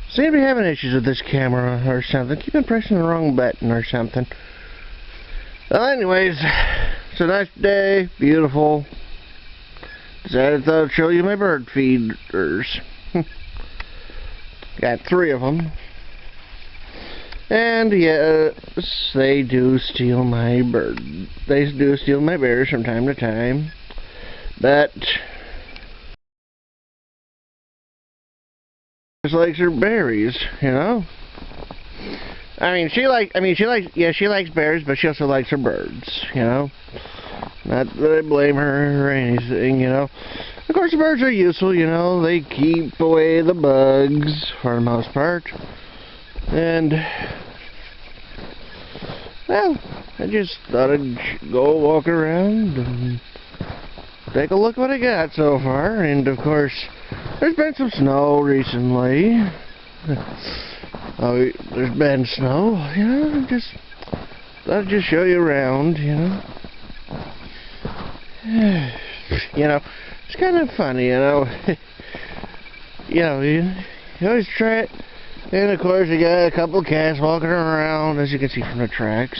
seem to be having issues with this camera or something. Keep pressing the wrong button or something. Well, anyways, it's a nice day, beautiful. Decided I'd show you my bird feeders. Got 3 of them. And yes, they do steal my bird. They do steal my berries from time to time. But just likes her berries, you know. She likes berries, but she also likes her birds, you know. Not that I blame her or anything, you know. Of course, the birds are useful, you know. They keep away the bugs for the most part. And, well, I just thought I'd go walk around and take a look what I got so far. And, of course, there's been some snow recently. There's been snow, you know. Just thought I'd just show you around, you know. You know, it's kind of funny, you know. You always try it. And of course you got a couple of cats walking around, as you can see from the tracks.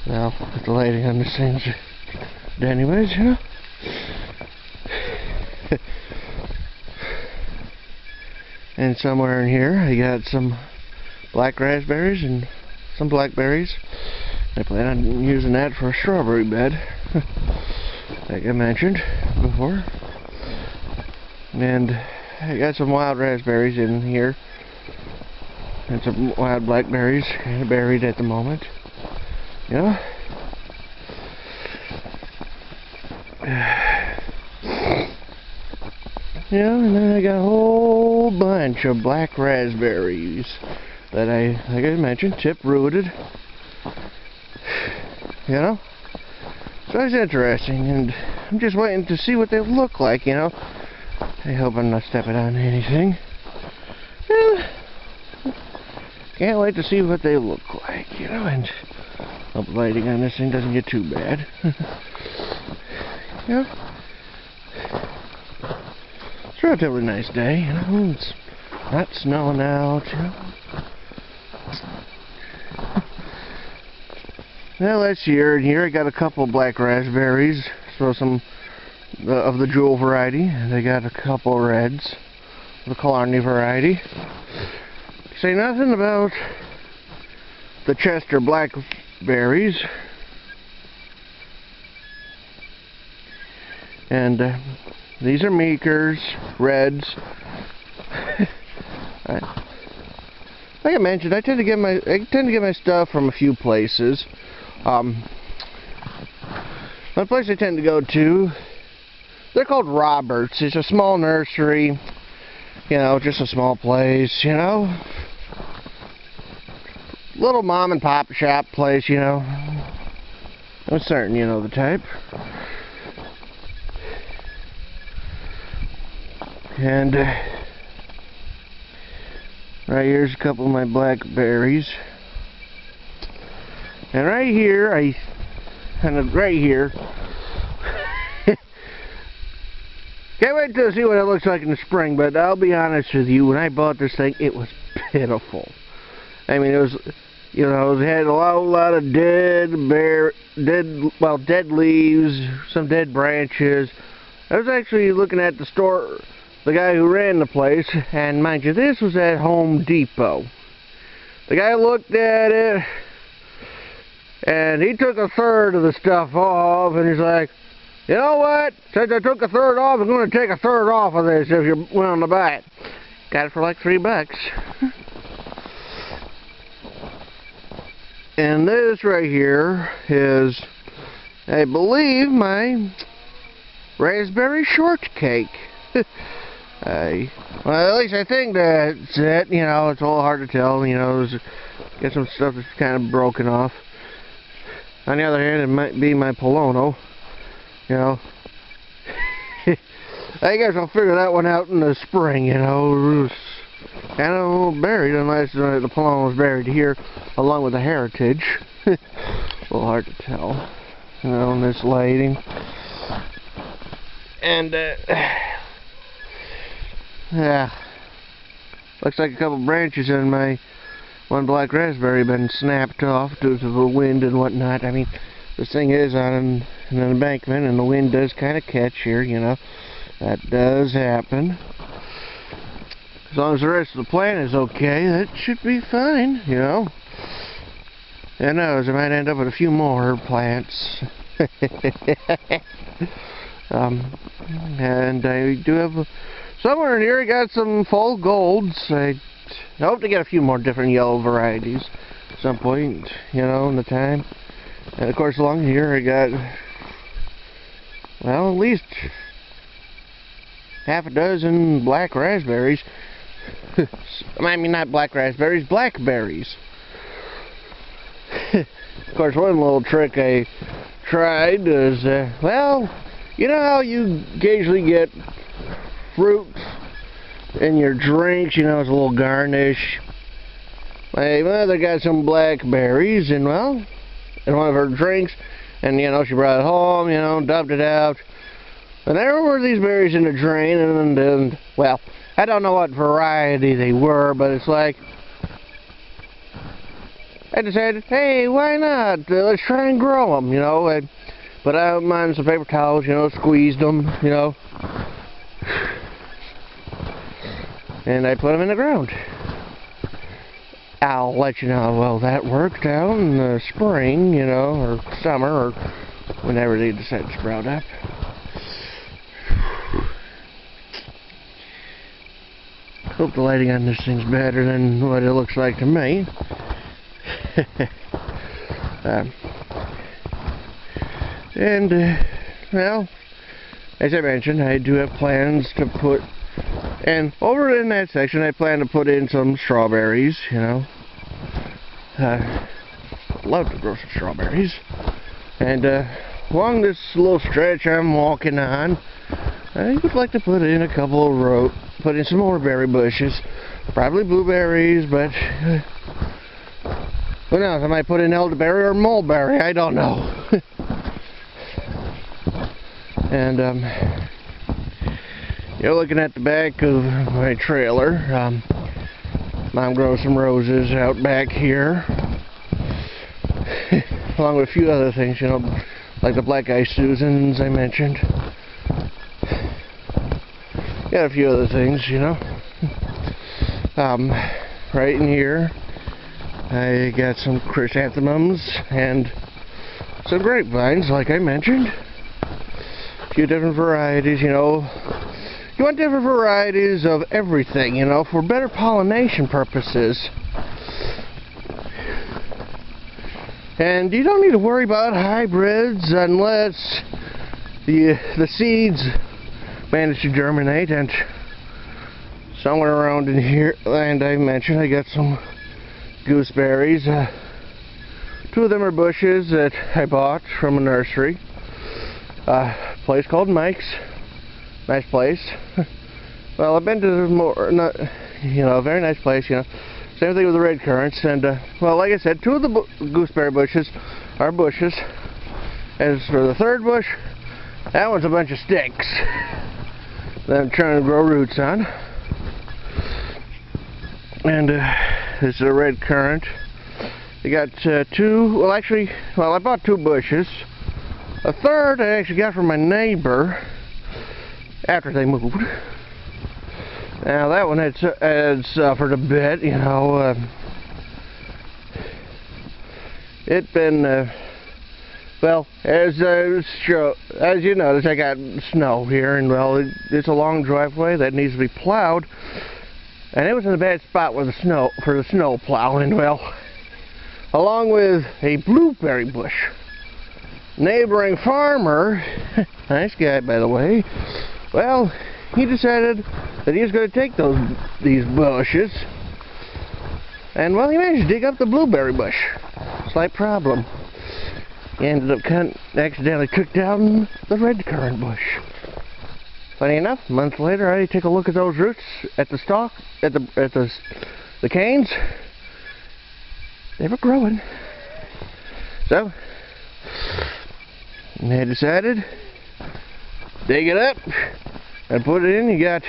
Well, with the lighting on this thing. But anyways, you know. And somewhere in here I got some black raspberries and some blackberries. I plan on using that for a strawberry bed, like I mentioned before. And I got some wild raspberries in here. And some wild blackberries, kind of buried at the moment. You know? Yeah, and then I got a whole bunch of black raspberries that like I mentioned, tip-rooted. You know? So it's interesting, and I'm just waiting to see what they look like, you know? I hope I'm not stepping on anything. Yeah. Can't wait to see what they look like, you know, and hope the lighting on this thing doesn't get too bad. You know? It's a relatively nice day, you know, it's not snowing out, you know. Well, that's here, and here I got a couple of black raspberries, so some of the jewel variety, and I got a couple of reds, the Killarney variety. Say nothing about the Chester blackberries. And these are Meekers, reds. Like I mentioned, I tend to get my stuff from a few places. One place I tend to go to, they're called Roberts. It's a small nursery, you know, just a small place, you know. Little mom and pop shop place, you know. I'm certain you know the type. And right here's a couple of my blackberries. And right here, right here. Can't wait to see what it looks like in the spring, but I'll be honest with you, when I bought this thing, it was pitiful. I mean, it was, you know, it had a lot of dead leaves, some dead branches. I was actually looking at the guy who ran the place, and mind you, this was at Home Depot. The guy looked at it, and he took 1/3 of the stuff off, and he's like, you know what? Since I took 1/3 off, I'm going to take 1/3 off of this if you're willing to buy it. Got it for like $3. And this right here is, I believe, my raspberry shortcake. Well, at least I think that's it. You know, it's a little hard to tell. You know, get some stuff that's kind of broken off. On the other hand, it might be my Polono. You know, I guess I'll figure that one out in the spring. You know, kind of a little buried, unless the Polono was buried here along with the Heritage. A little hard to tell, you know, in this lighting. And yeah, Looks like a couple branches in my one black raspberry been snapped off due to the wind and whatnot. I mean, this thing is on an embankment and the wind does kind of catch here, you know. That does happen. As long as the rest of the plant is okay, that should be fine, you know. Who knows, I might end up with a few more plants. And I do have somewhere in here I got some fall golds. I hope to get a few more different yellow varieties at some point, you know, in the time. And of course along here I got, well, at least half a dozen black raspberries. I mean, not black raspberries, blackberries. Of course, one little trick I tried is, well, you know how you occasionally get fruit in your drinks, you know, as a little garnish. My mother got some blackberries, and well, in one of her drinks, and you know, she brought it home, you know, dumped it out. And there were these berries in the drain, and well, I don't know what variety they were, but it's like, I decided, hey, why not? Let's try and grow them, you know. I put out on some paper towels, you know, squeezed them, you know. And I put them in the ground. I'll let you know how well that worked out in the spring, you know, or summer, or whenever they decide to sprout up. Hope the lighting on this thing's better than what it looks like to me. Well, as I mentioned, I do have plans to put, and over in that section I plan to put in some strawberries, you know. Love to grow some strawberries. And along this little stretch I'm walking on, I would like to put in a couple of put in some more berry bushes. Probably blueberries, but who knows, I might put in elderberry or mulberry, I don't know. And you're looking at the back of my trailer. Mom grows some roses out back here. Along with a few other things, you know, like the black eyed Susans I mentioned. Got a few other things, you know. Right in here I got some chrysanthemums and some grapevines, like I mentioned. A few different varieties, you know. You want different varieties of everything, you know, for better pollination purposes. And you don't need to worry about hybrids unless the seeds manage to germinate. And somewhere around in here, and I mentioned I got some gooseberries. Two of them are bushes that I bought from a nursery. A place called Mike's. Nice place. Well, I've been to more, not, you know, a very nice place, you know. Same thing with the red currants. And, well, like I said, two of the gooseberry bushes are bushes. As for the third bush, that one's a bunch of sticks that I'm trying to grow roots on. And this is a red currant. I got two, well actually, I bought two bushes. A third I actually got from my neighbor after they moved. Now that one had suffered a bit, you know. It's been, well, as you notice, I got snow here, and well, it's a long driveway that needs to be plowed. And it was in a bad spot with for the snow plowing, well, along with a blueberry bush. Neighboring farmer, nice guy by the way, well, he decided that he was going to take these bushes, and well, he managed to dig up the blueberry bush. Slight problem. He ended up accidentally took down the red currant bush. Funny enough, a month later, I take a look at those roots, at the stalk, at the canes. They were growing. So, they decided, dig it up and put it in. You got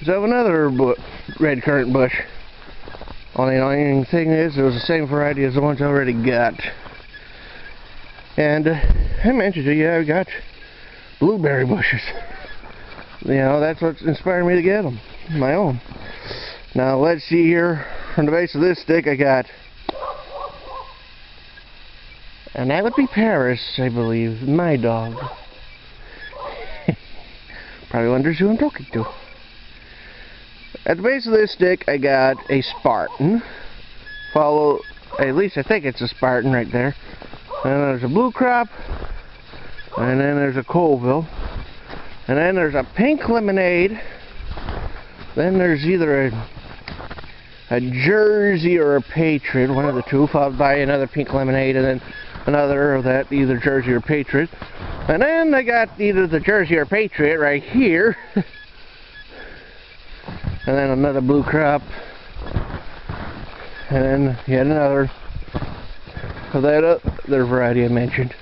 of another red currant bush. Only annoying thing is, it was the same variety as the ones I already got. And I mentioned to you, I've got blueberry bushes. You know, that's what's inspired me to get them, my own. Now let's see here, on the base of this stick I got, and that would be Paris, I believe, my dog. Probably wonders who I'm talking to. At the base of this stick I got a Spartan, at least I think it's a Spartan right there. And then there's a blue crop, and then there's a Colville, and then there's a pink lemonade, then there's either a Jersey or a Patriot, one of the two, followed by another pink lemonade, and then another of that, either Jersey or Patriot. And then I got either the Jersey or Patriot right here, and then another blue crop, and then yet another of that other variety I mentioned.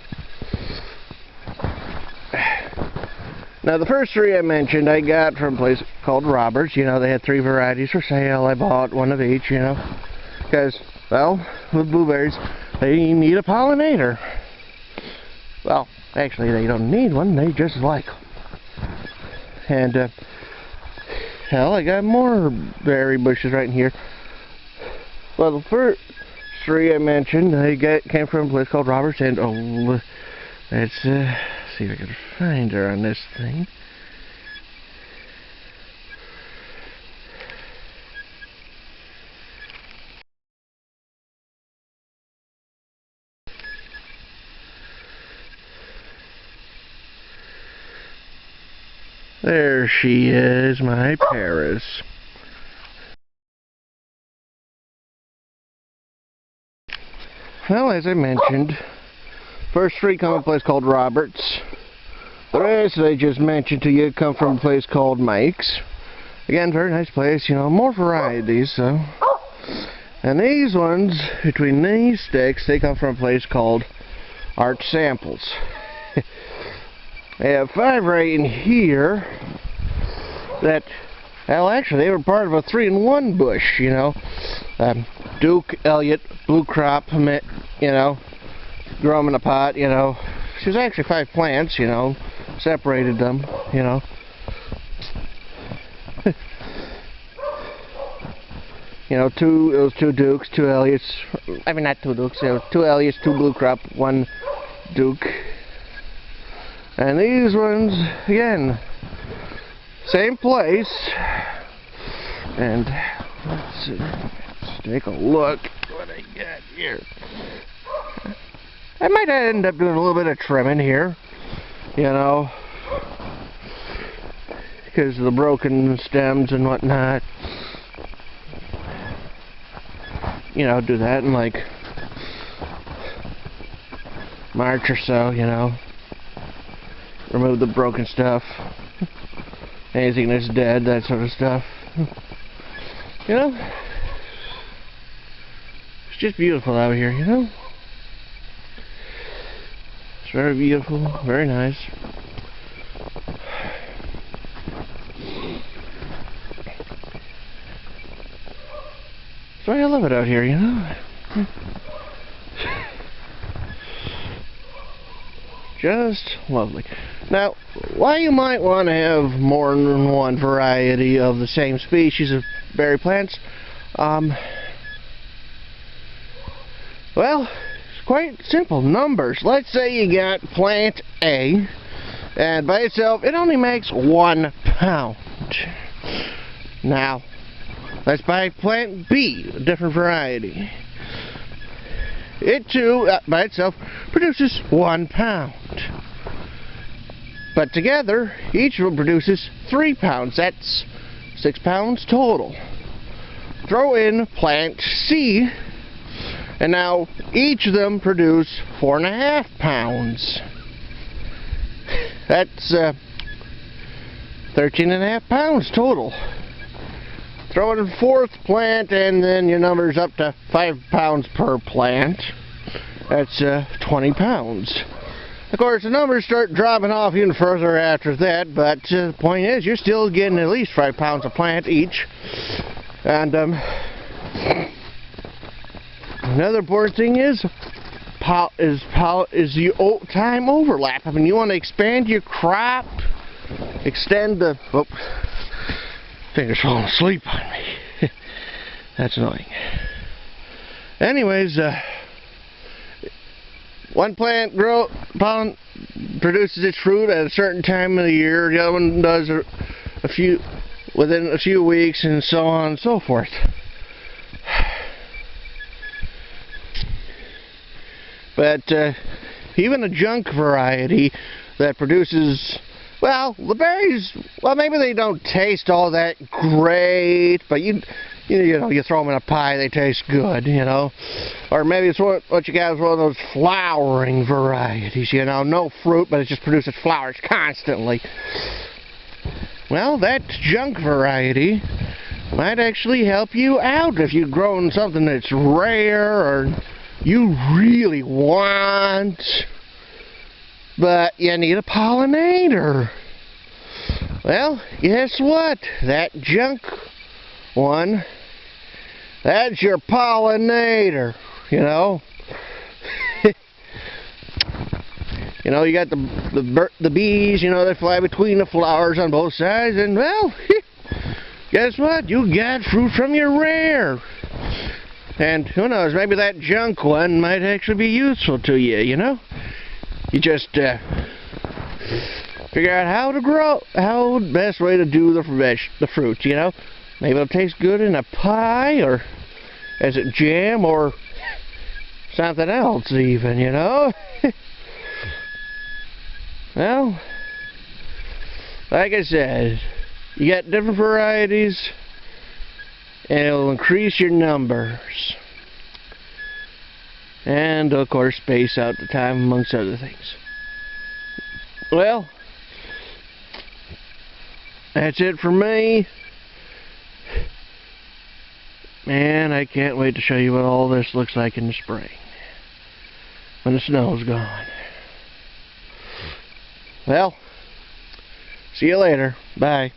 Now the first three I mentioned I got from a place called Roberts. You know, they had 3 varieties for sale. I bought one of each, you know, because, well, with blueberries they need a pollinator. Well, actually they don't need one, they just like them. And hell, I got more berry bushes right in here. Well, the first 3 I mentioned came from a place called Roberts, and oh, let's see if I can find her on this thing. There she is, my Paris. Well, as I mentioned, first 3 come from a place called Roberts. The rest I just mentioned to you come from a place called Mike's. Again, very nice place, you know, more varieties, so. And these ones, between these sticks, they come from a place called Art Samples. I have 5 right in here that, well, actually, they were part of a 3-in-1 bush, you know. Duke, Elliott, Blue Crop, you know, grow them in a pot, you know. There's actually 5 plants, you know, separated them, you know. You know, it was 2 Dukes, 2 Elliots, I mean not 2 Dukes, it was 2 Elliots, 2 Blue Crop, 1 Duke. And these ones, again, same place. And let's take a look at what I got here. I might end up doing a little bit of trimming here, you know, because of the broken stems and whatnot. You know, do that in like March or so, you know. Remove the broken stuff, anything that's dead, that sort of stuff. You know, it's just beautiful out here, you know. It's very beautiful, very nice. So I love it out here, you know. Just lovely. Now, why you might want to have more than one variety of the same species of berry plants, well, it's quite simple. Numbers. Let's say you got plant A, and by itself, it only makes 1 pound. Now, let's buy plant B, a different variety. It too, by itself, produces 1 pound. But together, each of them produces 3 pounds. That's 6 pounds total. Throw in plant C, and now each of them produce 4.5 pounds. That's 13.5 pounds total. Throw in a 4th plant, and then your number's up to 5 pounds per plant. That's 20 pounds. Of course, the numbers start dropping off even further after that, but the point is, you're still getting at least 5 pounds a plant each. And another important thing is the time overlap. I mean, you want to expand your crop, extend the... Oh, fingers falling asleep on me. That's annoying. Anyways, one plant produces its fruit at a certain time of the year. The other one does within a few weeks, and so on and so forth. But even a junk variety that produces, well, the berries, well, maybe they don't taste all that great, but you know, you throw them in a pie, they taste good, you know. Or maybe it's what you got is one of those flowering varieties, you know, no fruit, but it just produces flowers constantly. Well, that junk variety might actually help you out if you're growing something that's rare or you really want, but you need a pollinator. Well, guess what? That junk one, that's your pollinator, you know. You know, you got the bees, you know, they fly between the flowers on both sides, and well, guess what? You got fruit from your rare. And who knows, maybe that junk one might actually be useful to you, you know? You just figure out how to grow, how the best way to do the fruit, you know? Maybe it'll taste good in a pie, or as a jam, or something else even, you know? Well, like I said, you got different varieties, and it'll increase your numbers. And, of course, space out the time, amongst other things. Well, that's it for me. And I can't wait to show you what all this looks like in the spring, when the snow's gone. Well, see you later. Bye.